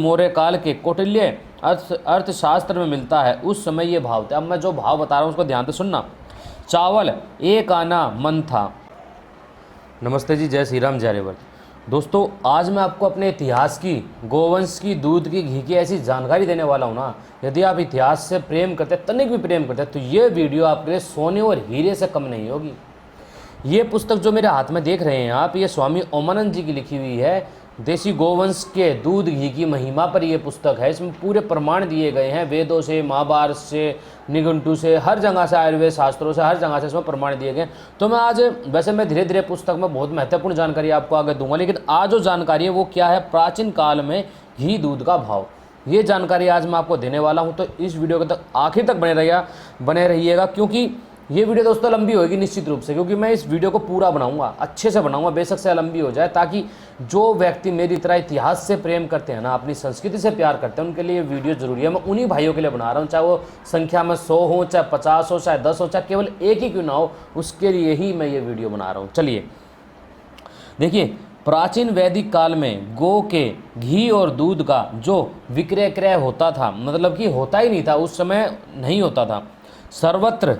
मौर्य काल के कौटिल्य अर्थशास्त्र में मिलता है, उस समय ये भाव थे। अब मैं जो भाव बता रहा हूँ उसको ध्यान से सुनना। चावल एक आना मन था। नमस्ते जी, जय श्री राम, जय रेवत। दोस्तों, आज मैं आपको अपने इतिहास की, गोवंश की, दूध की, घी की ऐसी जानकारी देने वाला हूँ ना, यदि आप इतिहास से प्रेम करते हैं, तनिक भी प्रेम करते हैं, तो ये वीडियो आपके लिए सोने और हीरे से कम नहीं होगी। ये पुस्तक जो मेरे हाथ में देख रहे हैं आप, ये स्वामी ओमानंद जी की लिखी हुई है। देसी गोवंश के दूध घी की महिमा पर यह पुस्तक है। इसमें पूरे प्रमाण दिए गए हैं, वेदों से, महाभारत से, निघंटु से, हर जगह से, आयुर्वेद शास्त्रों से, हर जगह से इसमें प्रमाण दिए गए। तो मैं आज, वैसे मैं धीरे धीरे पुस्तक में बहुत महत्वपूर्ण जानकारी आपको आगे दूंगा, लेकिन आज जो जानकारी है वो क्या है, प्राचीन काल में घी दूध का भाव, ये जानकारी आज मैं आपको देने वाला हूँ। तो इस वीडियो के तक आखिर तक बने रहिएगा, क्योंकि ये वीडियो दोस्तों लंबी होगी निश्चित रूप से, क्योंकि मैं इस वीडियो को पूरा बनाऊंगा, अच्छे से बनाऊंगा, बेशक से लंबी हो जाए, ताकि जो व्यक्ति मेरी तरह इतिहास से प्रेम करते हैं ना, अपनी संस्कृति से प्यार करते हैं, उनके लिए ये वीडियो जरूरी है। मैं उन्हीं भाइयों के लिए बना रहा हूँ, चाहे वो संख्या में 100 हो, चाहे 50 हो, चाहे 10 हो, चाहे केवल एक ही क्यों ना हो, उसके लिए ही मैं ये वीडियो बना रहा हूँ। चलिए देखिए, प्राचीन वैदिक काल में गौ के घी और दूध का जो विक्रय क्रय होता था, मतलब कि होता ही नहीं था, उस समय नहीं होता था। सर्वत्र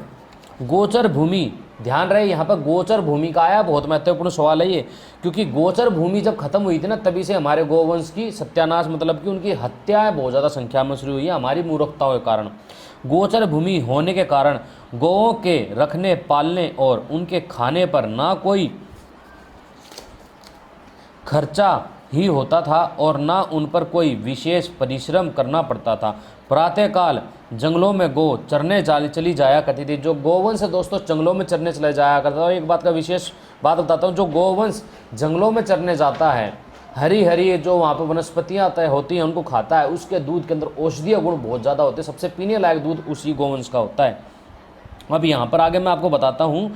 गोचर भूमि, ध्यान रहे यहाँ पर गोचर भूमि का आया, बहुत महत्वपूर्ण सवाल है ये, क्योंकि गोचर भूमि जब खत्म हुई थी ना, तभी से हमारे गोवंश की सत्यानाश, मतलब कि उनकी हत्याएं बहुत ज़्यादा संख्या में शुरू हुई है, हमारी मूर्खताओं के कारण। गोचर भूमि होने के कारण गौओं के रखने, पालने और उनके खाने पर ना कोई खर्चा ही होता था और ना उन पर कोई विशेष परिश्रम करना पड़ता था। प्रातःकाल जंगलों में गौ चरने चली जाया करती थी। जो गोवंश है दोस्तों, जंगलों में चरने चले जाया करता था। और एक बात का विशेष बात बताता हूँ, जो गोवंश जंगलों में चरने जाता है, हरी हरी जो वहाँ पर वनस्पतियाँ होती हैं उनको खाता है, उसके दूध के अंदर औषधीय गुण बहुत ज़्यादा होते हैं। सबसे पीने लायक दूध उसी गोवंश का होता है। अब यहाँ पर आगे मैं आपको बताता हूँ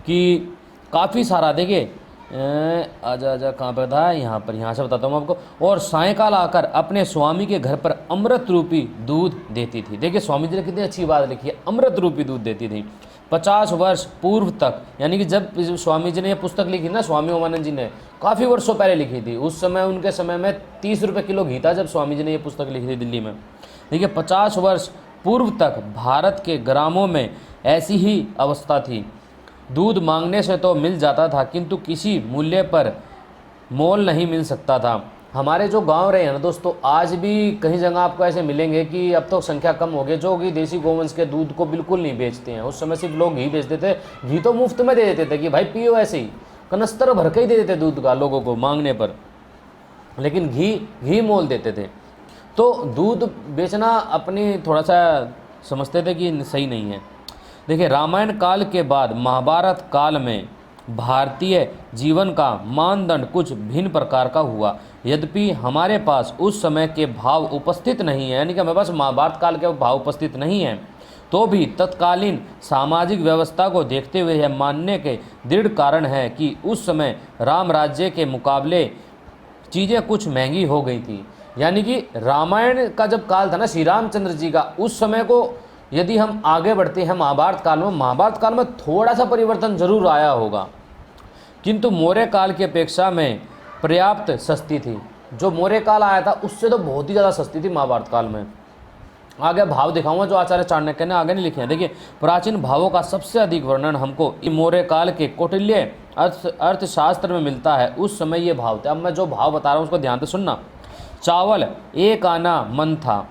कि काफ़ी सारा, देखिए आजा कहाँ पर था, यहाँ से बताता हूँ आपको। और सायंकाल आकर अपने स्वामी के घर पर अमृत रूपी दूध देती थी। देखिए स्वामी जी ने कितनी अच्छी बात लिखी है, अमृत रूपी दूध देती थी। 50 वर्ष पूर्व तक, यानी कि जब स्वामी जी ने ये पुस्तक लिखी ना, स्वामी ओमानंद जी ने काफ़ी वर्षों पहले लिखी थी। उस समय, उनके समय में 30 रुपये किलो घी था जब स्वामी जी ने ये पुस्तक लिखी थी दिल्ली में। देखिए 50 वर्ष पूर्व तक भारत के ग्रामों में ऐसी ही अवस्था थी। दूध मांगने से तो मिल जाता था, किंतु किसी मूल्य पर मोल नहीं मिल सकता था। हमारे जो गांव रहे हैं ना दोस्तों, आज भी कहीं जगह आपको ऐसे मिलेंगे कि अब तो संख्या कम हो गई, जो कि देसी गोवंश के दूध को बिल्कुल नहीं बेचते हैं। उस समय सिर्फ लोग घी बेचते थे, घी तो मुफ्त में दे देते थे कि भाई पियो, ऐसे ही कनस्तर भर के ही दे देते दूध का लोगों को मांगने पर, लेकिन घी मोल देते थे। तो दूध बेचना अपनी थोड़ा सा समझते थे कि सही नहीं है। देखिए रामायण काल के बाद महाभारत काल में भारतीय जीवन का मानदंड कुछ भिन्न प्रकार का हुआ। यद्यपि हमारे पास उस समय के भाव उपस्थित नहीं है, यानी कि हमारे पास महाभारत काल के भाव उपस्थित नहीं हैं, तो भी तत्कालीन सामाजिक व्यवस्था को देखते हुए यह मानने के दृढ़ कारण है कि उस समय राम राज्य के मुकाबले चीज़ें कुछ महंगी हो गई थी। यानी कि रामायण का जब काल था ना, श्री रामचंद्र जी का, उस समय को यदि हम आगे बढ़ते हैं महाभारत काल में थोड़ा सा परिवर्तन जरूर आया होगा, किंतु मौर्य काल की अपेक्षा में पर्याप्त सस्ती थी। जो मौर्य काल आया था उससे तो बहुत ही ज़्यादा सस्ती थी महाभारत काल में। आगे भाव दिखाऊंगा जो आचार्य चाणक्य ने आगे नहीं लिखे हैं। देखिए प्राचीन भावों का सबसे अधिक वर्णन हमको मौर्य काल के कौटिल्य अर्थशास्त्र में मिलता है, उस समय ये भाव थे। अब मैं जो भाव बता रहा हूँ उसको ध्यान से सुनना। चावल 1 आना मन था,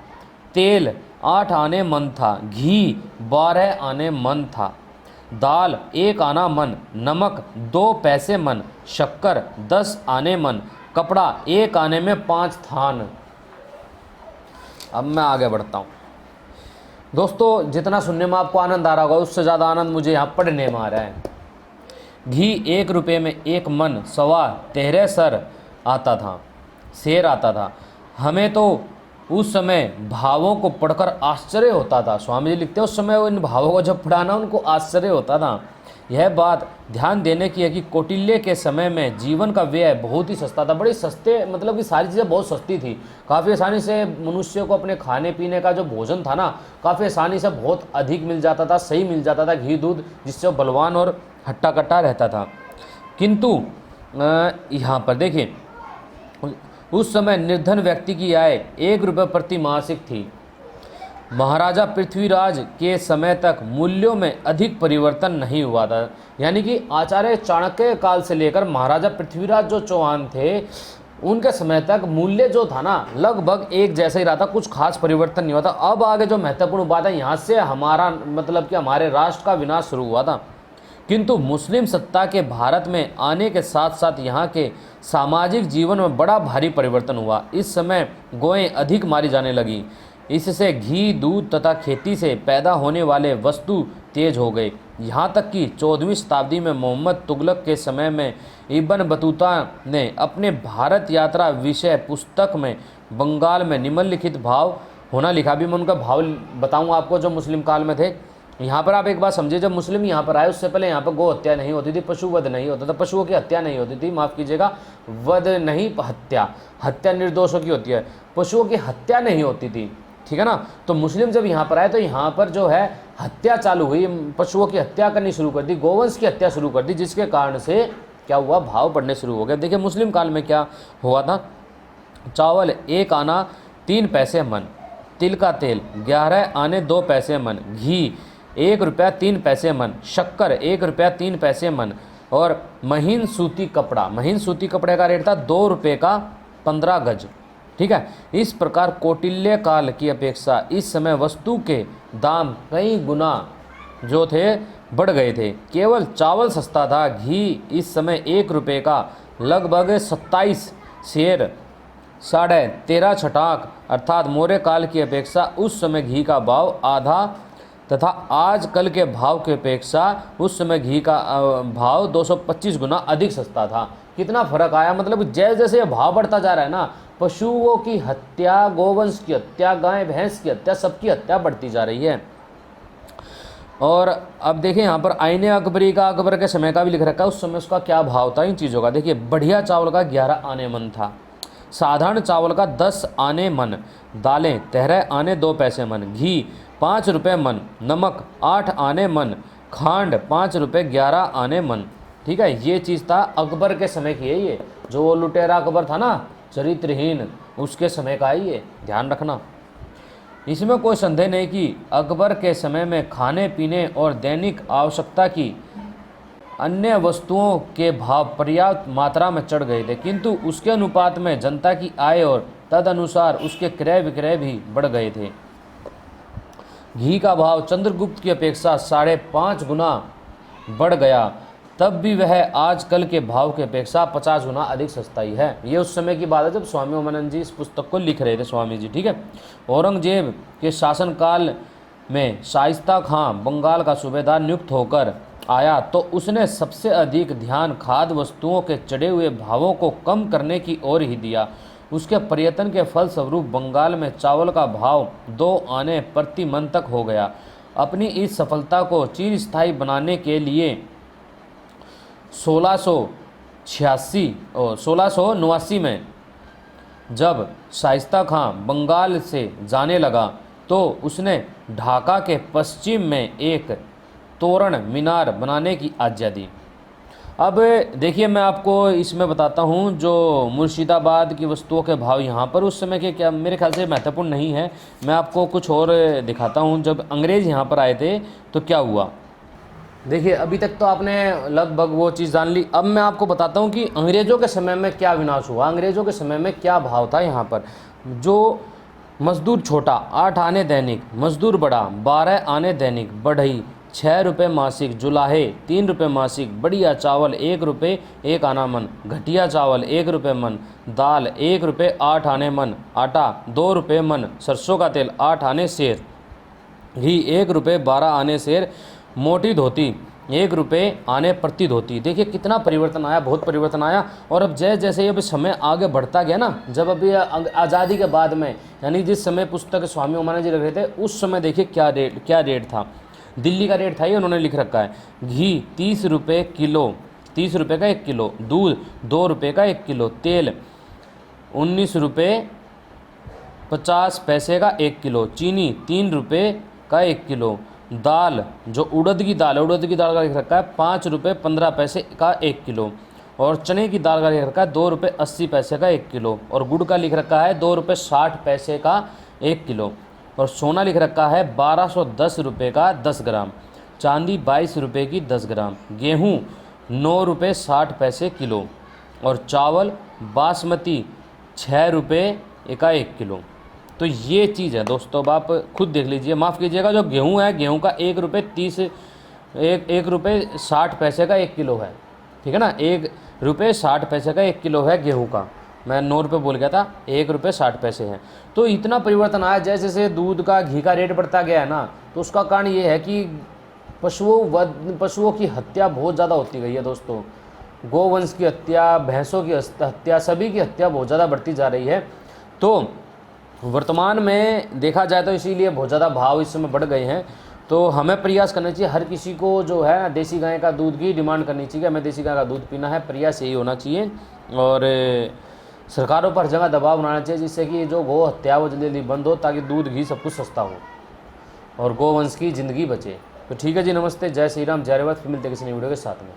तेल 8 आने मन था, घी 12 आने मन था, दाल 1 आना मन, नमक 2 पैसे मन, शक्कर 10 आने मन, कपड़ा 1 आने में 5 थान। अब मैं आगे बढ़ता हूँ दोस्तों, जितना सुनने में आपको आनंद आ रहा होगा उससे ज़्यादा आनंद मुझे यहाँ पढ़ने में आ रहा है। घी 1 रुपये में 1 मन, 13.25 सर आता था, शेर आता था। हमें तो उस समय भावों को पढ़कर आश्चर्य होता था। स्वामी जी लिखते हैं उस समय इन भावों को जब पढ़ाना उनको आश्चर्य होता था। यह बात ध्यान देने की है कि कौटिल्य के समय में जीवन का व्यय बहुत ही सस्ता था, बड़ी सस्ते, मतलब कि सारी चीज़ें बहुत सस्ती थी। काफ़ी आसानी से मनुष्य को अपने खाने पीने का जो भोजन था ना, काफ़ी आसानी से बहुत अधिक मिल जाता था, सही मिल जाता था घी दूध, जिससे वो बलवान और हट्टा कट्टा रहता था। किंतु यहाँ पर देखिए उस समय निर्धन व्यक्ति की आय 1 रुपये प्रति मासिक थी। महाराजा पृथ्वीराज के समय तक मूल्यों में अधिक परिवर्तन नहीं हुआ था। यानी कि आचार्य चाणक्य काल से लेकर महाराजा पृथ्वीराज जो चौहान थे उनके समय तक मूल्य जो था ना लगभग एक जैसा ही रहा था, कुछ खास परिवर्तन नहीं हुआ था। अब आगे जो महत्वपूर्ण बात है, यहाँ से हमारा मतलब कि हमारे राष्ट्र का विनाश शुरू हुआ था। किंतु मुस्लिम सत्ता के भारत में आने के साथ साथ यहाँ के सामाजिक जीवन में बड़ा भारी परिवर्तन हुआ। इस समय गौएं अधिक मारी जाने लगी। इससे घी, दूध तथा खेती से पैदा होने वाले वस्तु तेज हो गए। यहाँ तक कि 14वीं शताब्दी में मोहम्मद तुगलक के समय में इब्न बतूता ने अपने भारत यात्रा विषय पुस्तक में बंगाल में निम्नलिखित भाव होना लिखा। भी मैं उनका भाव बताऊँ आपको जो मुस्लिम काल में थे। यहाँ पर आप एक बात समझिए, जब मुस्लिम यहाँ पर आए उससे पहले यहाँ पर गो हत्या नहीं होती थी, पशु वध नहीं होता था, पशुओं की हत्या नहीं होती थी, माफ़ कीजिएगा, वध नहीं हत्या, हत्या निर्दोषों की होती है, पशुओं की हत्या नहीं होती थी, ठीक है ना। तो मुस्लिम जब यहाँ पर आए तो यहाँ पर जो है हत्या चालू हुई, पशुओं की हत्या करनी शुरू कर दी, गोवंश की हत्या शुरू कर दी, जिसके कारण से क्या हुआ, भाव बढ़ने शुरू हो गए। देखिए मुस्लिम काल में क्या हुआ था, चावल 1 आना 3 पैसे मन, तिल का तेल 11 आने 2 पैसे मन, घी 1 रुपया 3 पैसे मन, शक्कर 1 रुपया 3 पैसे मन, और महीन सूती कपड़ा, महीन सूती कपड़े का रेट था 2 रुपये का 15 गज, ठीक है। इस प्रकार कौटिल्य काल की अपेक्षा इस समय वस्तु के दाम कई गुना जो थे बढ़ गए थे। केवल चावल सस्ता था। घी इस समय 1 रुपये का लगभग 27 शेर 13.5 छटाक अर्थात मौर्य काल की अपेक्षा उस समय घी का भाव आधा तथा आजकल के भाव की अपेक्षा उस समय घी का भाव 225 गुना अधिक सस्ता था। कितना फर्क आया, मतलब जैसे जैसे ये भाव बढ़ता जा रहा है ना, पशुओं की हत्या, गोवंश की हत्या, गाय भैंस की हत्या, सबकी हत्या बढ़ती जा रही है। और अब देखिए यहाँ पर आईने अकबरी का, अकबर के समय का भी लिख रखा है, उस समय उसका क्या भाव था इन चीज़ों का। देखिए बढ़िया चावल का 11 आने मन था, साधारण चावल का 10 आने मन, दालें 13 आने 2 पैसे मन, घी 5 रुपये मन, नमक 8 आने मन, खांड 5 रुपये 11 आने मन, ठीक है। ये चीज़ था अकबर के समय की है, ये जो वो लुटेरा अकबर था ना चरित्रहीन, उसके समय का है ये, ध्यान रखना। इसमें कोई संदेह नहीं कि अकबर के समय में खाने पीने और दैनिक आवश्यकता की अन्य वस्तुओं के भाव पर्याप्त मात्रा में चढ़ गए थे, किंतु उसके अनुपात में जनता की आय और तदनुसार उसके क्रय विक्रय भी बढ़ गए थे। घी का भाव चंद्रगुप्त की अपेक्षा 5.5 गुना बढ़ गया, तब भी वह आजकल के भाव की अपेक्षा 50 गुना अधिक सस्ता ही है। ये उस समय की बात है जब स्वामी उमानंद जी इस पुस्तक को लिख रहे थे, स्वामी जी, ठीक है। औरंगजेब के शासनकाल में शाइस्ता खां बंगाल का सूबेदार नियुक्त होकर आया तो उसने सबसे अधिक ध्यान खाद्य वस्तुओं के चढ़े हुए भावों को कम करने की ओर ही दिया। उसके प्रयत्न के फलस्वरूप बंगाल में चावल का भाव 2 आने प्रति मन तक हो गया। अपनी इस सफलता को चिरस्थायी बनाने के लिए 1689 में जब शाइस्ता खां बंगाल से जाने लगा तो उसने ढाका के पश्चिम में एक तोरण मीनार बनाने की आज्ञा दी। अब देखिए मैं आपको इसमें बताता हूँ जो मुर्शिदाबाद की वस्तुओं के भाव यहाँ पर उस समय के क्या मेरे ख्याल से महत्वपूर्ण नहीं है। मैं आपको कुछ और दिखाता हूँ। जब अंग्रेज़ यहाँ पर आए थे तो क्या हुआ, देखिए अभी तक तो आपने लगभग वो चीज़ जान ली। अब मैं आपको बताता हूँ कि अंग्रेज़ों के समय में क्या विनाश हुआ, अंग्रेज़ों के समय में क्या भाव था। यहाँ पर जो मजदूर छोटा 8 आने दैनिक, मजदूर बड़ा 12 आने दैनिक, बढ़ई 6 रुपये मासिक, जुलाहे 3 रुपये मासिक, बढ़िया चावल 1 रुपये 1 आना मन, घटिया चावल 1 रुपये मन, दाल 1 रुपये 8 आने मन, आटा 2 रुपये मन, सरसों का तेल 8 आने सेर, घी 1 रुपये 12 आने सेर, मोटी धोती 1 रुपये आने प्रति धोती। देखिए कितना परिवर्तन आया, बहुत परिवर्तन आया। और अब जैसे जैसे अब समय आगे बढ़ता गया ना, जब अभी आज़ादी के बाद में यानी जिस समय पुस्तक स्वामी उमानंद जी रख रहे थे उस समय देखिए क्या रेट था। दिल्ली का रेट था ये उन्होंने लिख रखा है। घी 30 रुपये किलो, 30 रुपये का 1 किलो, दूध 2 रुपये का 1 किलो, तेल 19 रुपये 50 पैसे का 1 किलो, चीनी 3 रुपये का 1 किलो, दाल जो उड़द की दाल है, उड़द की दाल का लिख रखा है 5 रुपये 15 पैसे का 1 किलो, और चने की दाल का लिख रखा है 2 रुपये 80 पैसे का 1 किलो, और गुड़ का लिख रखा है 2 रुपये 60 पैसे का 1 किलो, और सोना लिख रखा है 1210 रुपये का 10 ग्राम, चांदी 22 रुपये की 10 ग्राम, गेहूँ 9 रुपये 60 पैसे किलो, और चावल बासमती 6 रुपये का 1 किलो। तो ये चीज़ है दोस्तों, अब आप खुद देख लीजिए। माफ़ कीजिएगा, जो गेहूँ है, गेहूँ का 1 रुपये 60 पैसे का 1 किलो है, ठीक है ना। 1 रुपये 60 पैसे का 1 किलो है गेहूँ का। मैं 9 रुपये बोल गया था, 1 रुपये 60 पैसे है। तो इतना परिवर्तन आया। जैसे जैसे दूध का, घी का रेट बढ़ता गया है ना, तो उसका कारण ये है कि पशुओं की हत्या बहुत ज़्यादा होती गई है दोस्तों। गोवंश की हत्या, भैंसों की हत्या, सभी की हत्या बहुत ज़्यादा बढ़ती जा रही है। तो वर्तमान में देखा जाए तो इसीलिए बहुत ज़्यादा भाव इस समय बढ़ गए हैं। तो हमें प्रयास करना चाहिए, हर किसी को जो है देसी गाय का दूध की डिमांड करनी चाहिए, हमें देसी गाय का दूध पीना है, प्रयास यही होना चाहिए। और सरकारों पर जगह दबाव बनाना चाहिए, जिससे कि जो गौ हत्या वो जल्दी जल्दी बंद हो, ताकि दूध घी सब कुछ सस्ता हो और गोवंश की ज़िंदगी बचे। तो ठीक है जी, नमस्ते, जय श्री राम, जय रेवत। फिर मिलते हैं किसी नई वीडियो के साथ में।